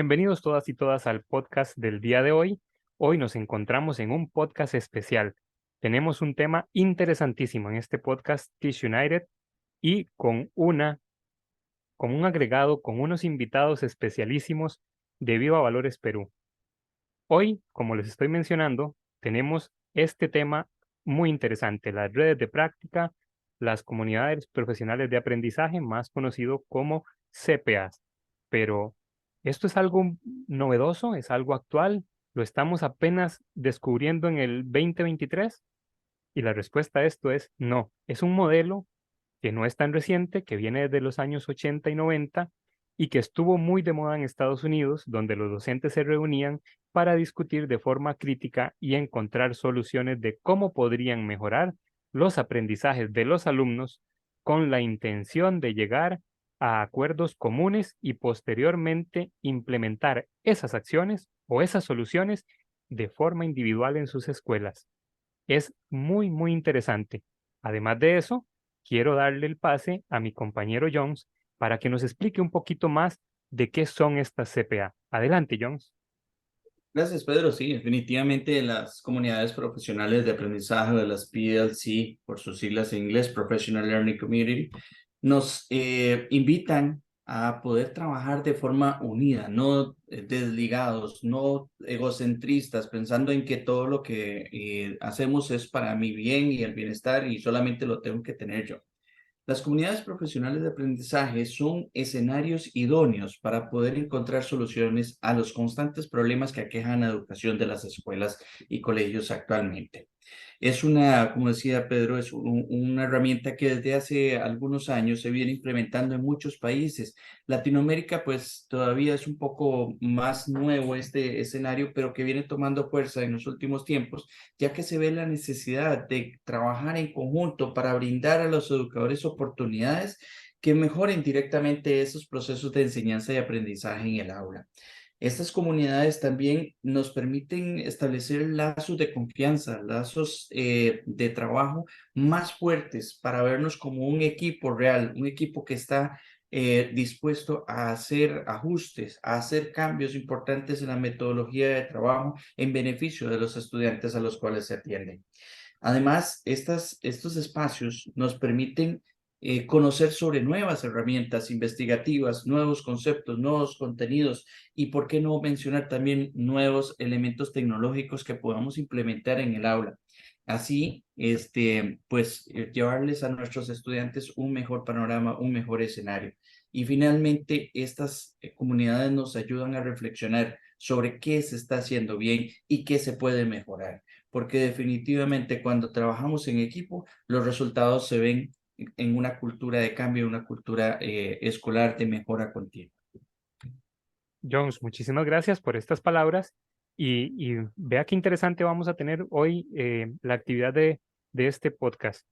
Bienvenidos todas y todas al podcast del día de hoy. Hoy nos encontramos en un podcast especial. Tenemos un tema interesantísimo en este podcast Teach United y con un agregado, con unos invitados especialísimos de Viva Valores Perú. Hoy, como les estoy mencionando, tenemos este tema muy interesante, las redes de práctica, las comunidades profesionales de aprendizaje, más conocido como CPAs. Pero esto es algo novedoso, es algo actual, lo estamos apenas descubriendo en el 2023 y la respuesta a esto es no, es un modelo que no es tan reciente, que viene desde los años 80 y 90 y que estuvo muy de moda en Estados Unidos, donde los docentes se reunían para discutir de forma crítica y encontrar soluciones de cómo podrían mejorar los aprendizajes de los alumnos con la intención de llegar a acuerdos comunes y posteriormente implementar esas acciones o esas soluciones de forma individual en sus escuelas. Es muy interesante. Además de eso, quiero darle el pase a mi compañero Jones para que nos explique un poquito más de qué son estas CPA. Adelante, Jones. Gracias, Pedro. Sí, definitivamente las comunidades profesionales de aprendizaje de las PLC, por sus siglas en inglés, Professional Learning Community, nos invitan a poder trabajar de forma unida, no desligados, no egocentristas, pensando en que todo lo que hacemos es para mi bien y el bienestar y solamente lo tengo que tener yo. Las comunidades profesionales de aprendizaje son escenarios idóneos para poder encontrar soluciones a los constantes problemas que aquejan la educación de las escuelas y colegios actualmente. Es una, como decía Pedro, es una herramienta que desde hace algunos años se viene implementando en muchos países. Latinoamérica, pues todavía es un poco más nuevo este escenario, pero que viene tomando fuerza en los últimos tiempos, ya que se ve la necesidad de trabajar en conjunto para brindar a los educadores oportunidades que mejoren directamente esos procesos de enseñanza y aprendizaje en el aula. Estas comunidades también nos permiten establecer lazos de confianza, lazos de trabajo más fuertes para vernos como un equipo real, un equipo que está dispuesto a hacer ajustes, a hacer cambios importantes en la metodología de trabajo en beneficio de los estudiantes a los cuales se atienden. Además, estos espacios nos permiten conocer sobre nuevas herramientas investigativas, nuevos conceptos, nuevos contenidos y, por qué no mencionar también nuevos elementos tecnológicos que podamos implementar en el aula. Así, llevarles a nuestros estudiantes un mejor panorama, un mejor escenario. Y finalmente, estas comunidades nos ayudan a reflexionar sobre qué se está haciendo bien y qué se puede mejorar, porque definitivamente cuando trabajamos en equipo, los resultados se ven en una cultura de cambio, una cultura escolar de mejora continua. Jones, muchísimas gracias por estas palabras y vea qué interesante vamos a tener hoy la actividad de este podcast,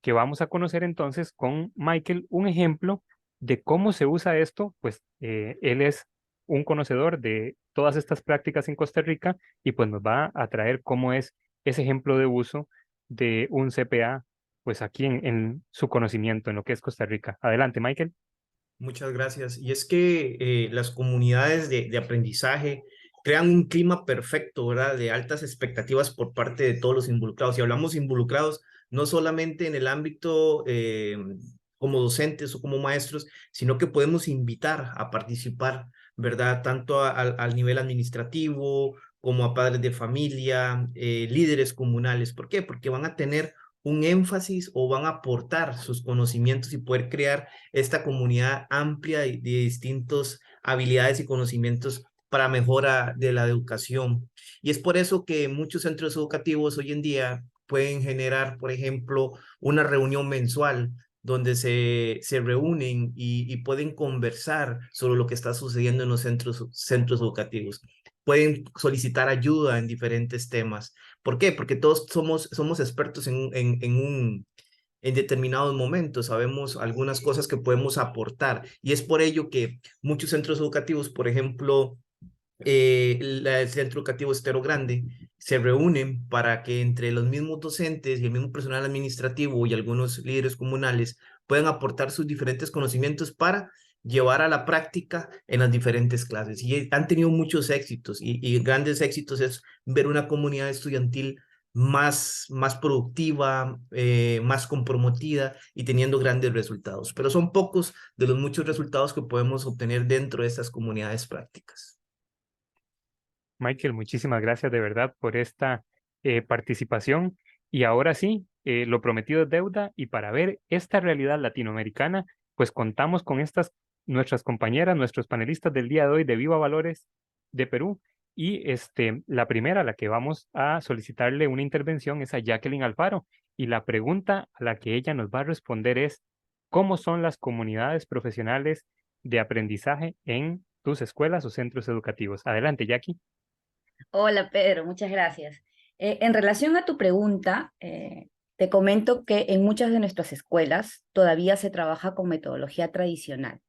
que vamos a conocer entonces con Michael un ejemplo de cómo se usa esto, pues él es un conocedor de todas estas prácticas en Costa Rica y pues nos va a traer cómo es ese ejemplo de uso de un CPA, pues aquí en su conocimiento en lo que es Costa Rica. Adelante, Michael. Muchas gracias. Y es que las comunidades de aprendizaje crean un clima perfecto, ¿verdad? De altas expectativas por parte de todos los involucrados. Y hablamos involucrados no solamente en el ámbito como docentes o como maestros, sino que podemos invitar a participar, ¿verdad? Tanto al nivel administrativo como a padres de familia, líderes comunales. ¿Por qué? Porque van a tener un énfasis o van a aportar sus conocimientos y poder crear esta comunidad amplia de distintas habilidades y conocimientos para mejora de la educación. Y es por eso que muchos centros educativos hoy en día pueden generar, por ejemplo, una reunión mensual donde se reúnen y pueden conversar sobre lo que está sucediendo en los centros educativos. Pueden solicitar ayuda en diferentes temas. ¿Por qué? Porque todos somos expertos en determinados momentos, sabemos algunas cosas que podemos aportar y es por ello que muchos centros educativos, por ejemplo, el Centro Educativo Estero Grande, se reúnen para que entre los mismos docentes y el mismo personal administrativo y algunos líderes comunales puedan aportar sus diferentes conocimientos para llevar a la práctica en las diferentes clases. Y han tenido muchos éxitos y grandes éxitos es ver una comunidad estudiantil más productiva, más comprometida y teniendo grandes resultados. Pero son pocos de los muchos resultados que podemos obtener dentro de estas comunidades prácticas. Michael, muchísimas gracias de verdad por esta participación. Y ahora sí, lo prometido es deuda y para ver esta realidad latinoamericana, pues contamos con estas nuestras compañeras, nuestros panelistas del día de hoy de Viva Valores de Perú. Y la primera, a la que vamos a solicitarle una intervención, es a Jacqueline Alfaro. Y la pregunta a la que ella nos va a responder es, ¿cómo son las comunidades profesionales de aprendizaje en tus escuelas o centros educativos? Adelante, Jackie. Hola Pedro, muchas gracias. En relación a tu pregunta, te comento que en muchas de nuestras escuelas todavía se trabaja con metodología tradicional,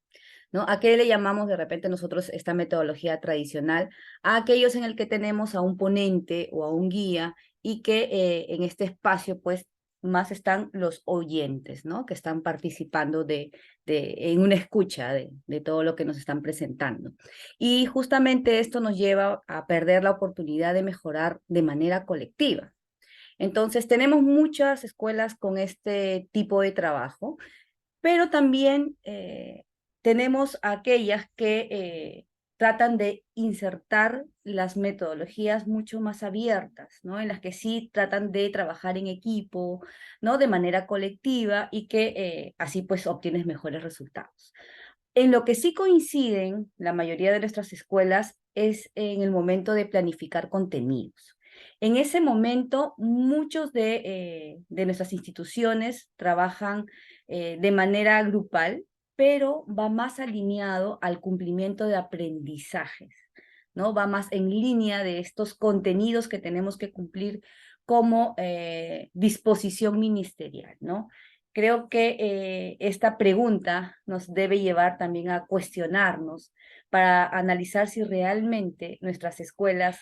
¿no? ¿A qué le llamamos de repente nosotros esta metodología tradicional? A aquellos en el que tenemos a un ponente o a un guía y que en este espacio pues más están los oyentes, ¿no? Que están participando en una escucha de todo lo que nos están presentando. Y justamente esto nos lleva a perder la oportunidad de mejorar de manera colectiva. Entonces, tenemos muchas escuelas con este tipo de trabajo, pero también tenemos aquellas que tratan de insertar las metodologías mucho más abiertas, ¿no? En las que sí tratan de trabajar en equipo, ¿no? De manera colectiva y que así pues obtienes mejores resultados. En lo que sí coinciden la mayoría de nuestras escuelas es en el momento de planificar contenidos. En ese momento, muchos de nuestras instituciones trabajan de manera grupal, pero va más alineado al cumplimiento de aprendizajes, ¿no? Va más en línea de estos contenidos que tenemos que cumplir como disposición ministerial, ¿no? Creo que esta pregunta nos debe llevar también a cuestionarnos para analizar si realmente nuestras escuelas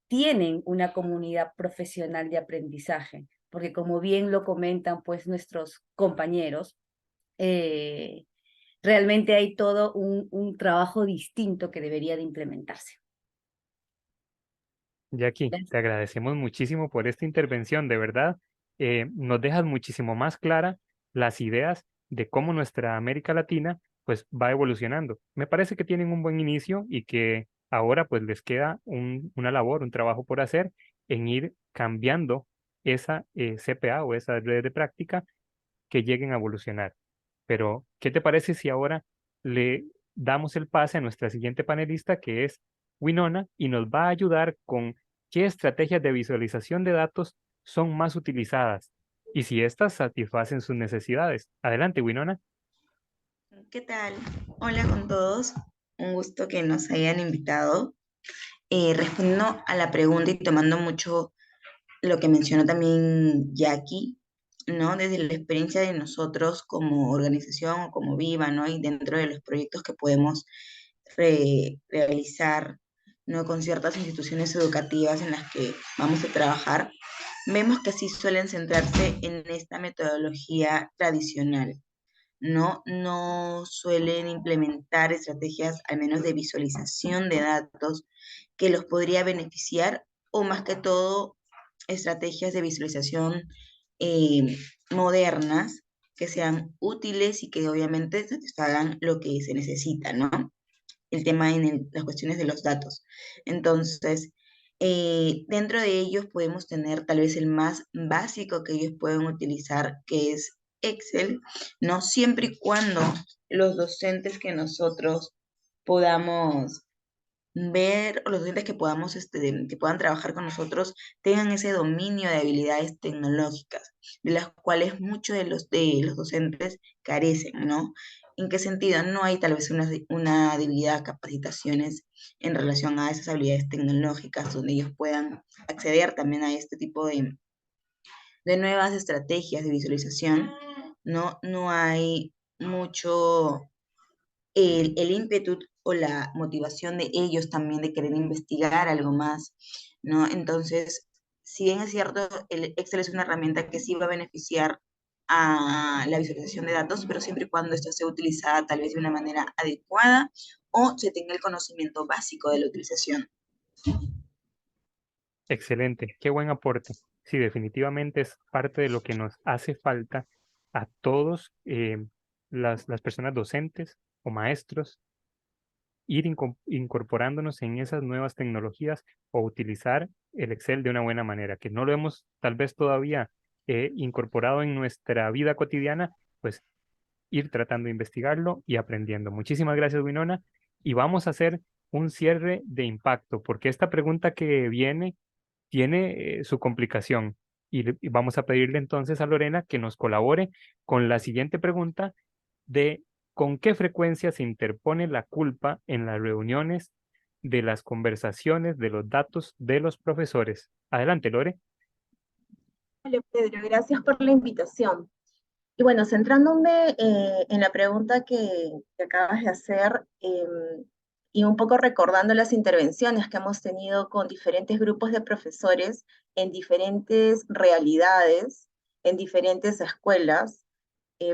tienen una comunidad profesional de aprendizaje, porque como bien lo comentan pues nuestros compañeros, eh, realmente hay todo un trabajo distinto que debería de implementarse. Jackie, te agradecemos muchísimo por esta intervención, de verdad. Nos dejas muchísimo más clara las ideas de cómo nuestra América Latina pues va evolucionando. Me parece que tienen un buen inicio y que ahora pues les queda una labor, un trabajo por hacer en ir cambiando esa CPA o esas redes de práctica que lleguen a evolucionar. Pero, ¿qué te parece si ahora le damos el pase a nuestra siguiente panelista, que es Winona, y nos va a ayudar con qué estrategias de visualización de datos son más utilizadas y si éstas satisfacen sus necesidades? Adelante, Winona. ¿Qué tal? Hola con todos. Un gusto que nos hayan invitado. Respondiendo a la pregunta y tomando mucho lo que mencionó también Jackie, ¿no? Desde la experiencia de nosotros como organización o como Viva, ¿no? Y dentro de los proyectos que podemos realizar, ¿no? Con ciertas instituciones educativas en las que vamos a trabajar, vemos que sí suelen centrarse en esta metodología tradicional. No suelen implementar estrategias, al menos de visualización de datos, que los podría beneficiar, o más que todo, estrategias de visualización modernas, que sean útiles y que obviamente satisfagan lo que se necesita, ¿no? El tema en las cuestiones de los datos. Entonces, dentro de ellos podemos tener tal vez el más básico que ellos pueden utilizar, que es Excel, ¿no? Siempre y cuando los docentes que nosotros podamos ver, o los docentes que podamos, que puedan trabajar con nosotros, tengan ese dominio de habilidades tecnológicas, de las cuales muchos de los docentes carecen, ¿no? ¿En qué sentido? No hay tal vez una debilidad, capacitaciones en relación a esas habilidades tecnológicas, donde ellos puedan acceder también a este tipo de nuevas estrategias de visualización, ¿no? No hay mucho el ímpetu o la motivación de ellos también de querer investigar algo más, ¿no? Entonces, si bien es cierto, el Excel es una herramienta que sí va a beneficiar a la visualización de datos, pero siempre y cuando esto sea utilizada tal vez de una manera adecuada o se tenga el conocimiento básico de la utilización. Excelente, qué buen aporte. Sí, definitivamente es parte de lo que nos hace falta a todos las personas docentes o maestros, ir incorporándonos en esas nuevas tecnologías o utilizar el Excel de una buena manera, que no lo hemos tal vez todavía incorporado en nuestra vida cotidiana, pues ir tratando de investigarlo y aprendiendo. Muchísimas gracias, Winona. Y vamos a hacer un cierre de impacto, porque esta pregunta que viene tiene su complicación. Y vamos a pedirle entonces a Lorena que nos colabore con la siguiente pregunta de ¿con qué frecuencia se interpone la culpa en las reuniones de las conversaciones de los datos de los profesores? Adelante, Lore. Hola Pedro, gracias por la invitación. Y bueno, centrándome en la pregunta que acabas de hacer y un poco recordando las intervenciones que hemos tenido con diferentes grupos de profesores en diferentes realidades, en diferentes escuelas,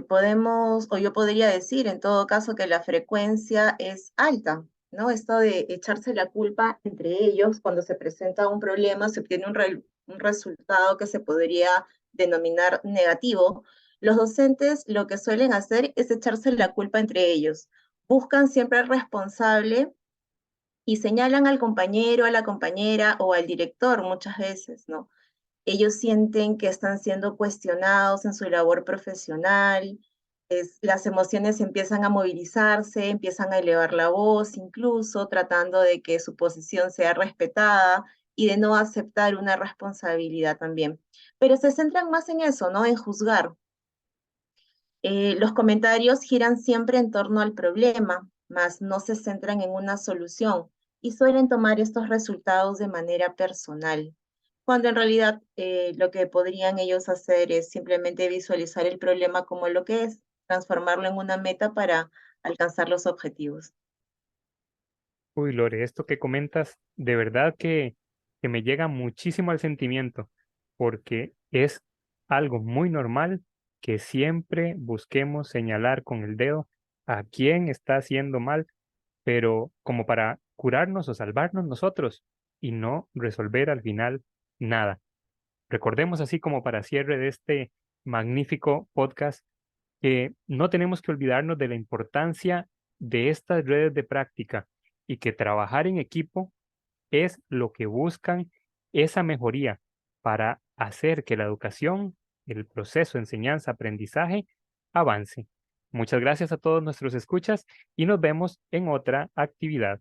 podemos, o yo podría decir en todo caso que la frecuencia es alta, ¿no? Esto de echarse la culpa entre ellos cuando se presenta un problema, se obtiene un resultado que se podría denominar negativo. Los docentes lo que suelen hacer es echarse la culpa entre ellos. Buscan siempre al responsable y señalan al compañero, a la compañera o al director muchas veces, ¿no? Ellos sienten que están siendo cuestionados en su labor profesional, las emociones empiezan a movilizarse, empiezan a elevar la voz, incluso tratando de que su posición sea respetada y de no aceptar una responsabilidad también. Pero se centran más en eso, ¿no? En juzgar. Los comentarios giran siempre en torno al problema, mas no se centran en una solución y suelen tomar estos resultados de manera personal, cuando en realidad lo que podrían ellos hacer es simplemente visualizar el problema como lo que es, transformarlo en una meta para alcanzar los objetivos. Uy, Lore, esto que comentas, de verdad que me llega muchísimo al sentimiento, porque es algo muy normal que siempre busquemos señalar con el dedo a quién está haciendo mal, pero como para curarnos o salvarnos nosotros y no resolver al final nada. Recordemos así como para cierre de este magnífico podcast que no tenemos que olvidarnos de la importancia de estas redes de práctica y que trabajar en equipo es lo que buscan esa mejoría para hacer que la educación, el proceso de enseñanza-aprendizaje avance. Muchas gracias a todos nuestros escuchas y nos vemos en otra actividad.